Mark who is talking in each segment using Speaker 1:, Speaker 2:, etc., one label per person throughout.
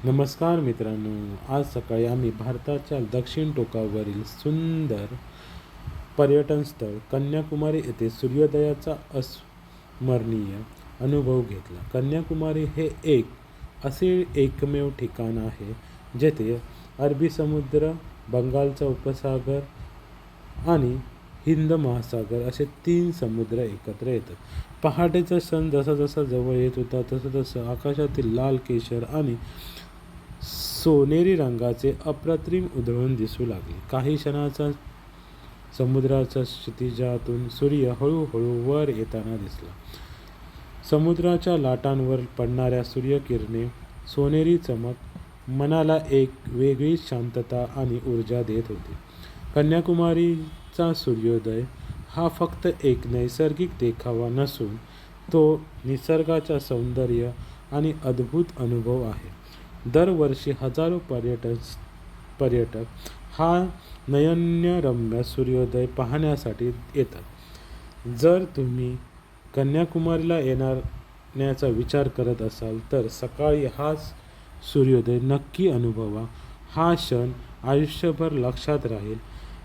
Speaker 1: नमस्कार मित्रांनो, आज सकाळी आम्ही भारताच्या दक्षिण टोकावरील सुंदर पर्यटन स्थळ कन्याकुमारी येथे सूर्योदयाचा अस्मरणीय अनुभव घेतला. कन्याकुमारी हे असे एकमेव ठिकाण आहे जेथे अरबी समुद्र, बंगालचा उपसागर आणि हिंद महासागर असे 3 समुद्र एकत्र येतात. पहाटेचा सण जसा जसा जवळ येत होता तसं तसं आकाशातील लाल, केशर आणि सोनेरी रंगाचे अप्रतिम उधळून दिसू लागले. काही क्षणाचा समुद्राच्या क्षितिजातून सूर्य हळूहळू वर येताना दिसला. समुद्राच्या लाटांवर पडणाऱ्या सूर्यकिरणे सोनेरी चमक मनाला एक वेगळी शांतता आणि ऊर्जा देत होती. कन्याकुमारीचा सूर्योदय हा फक्त एक नैसर्गिक देखावा नसून तो निसर्गाच्या सौंदर्य आणि अद्भुत अनुभव आहे. दरवर्षी हजारो पर्यटक हा नयनरम्य सूर्योदय पाहण्यासाठी येतात. जर तुम्ही कन्याकुमारीला येण्याचा विचार करत असाल तर सकाळी हा सूर्योदय नक्की अनुभवा. हा क्षण आयुष्यभर लक्षात राहील.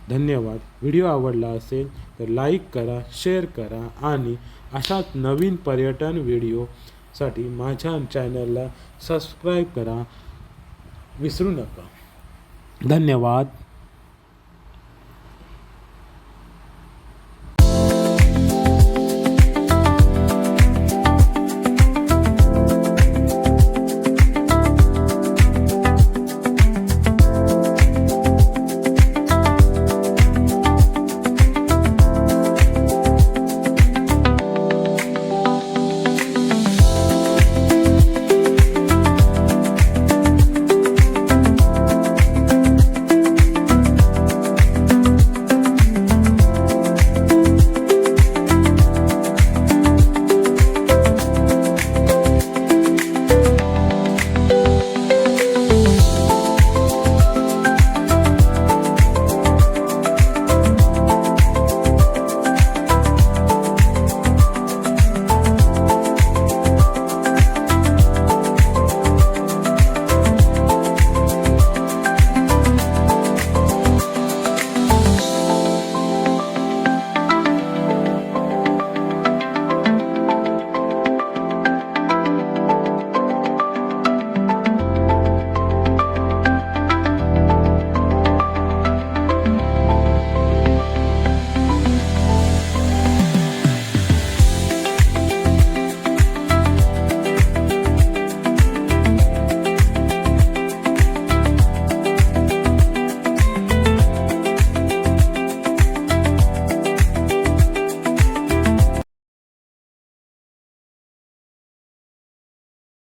Speaker 1: धन्यवाद. व्हिडिओ आवडला असेल तर लाईक करा, शेअर करा आणि अशाच नवीन पर्यटन व्हिडिओसाठी माझ्या चॅनलला सबस्क्राईब करा विसरू नका. धन्यवाद.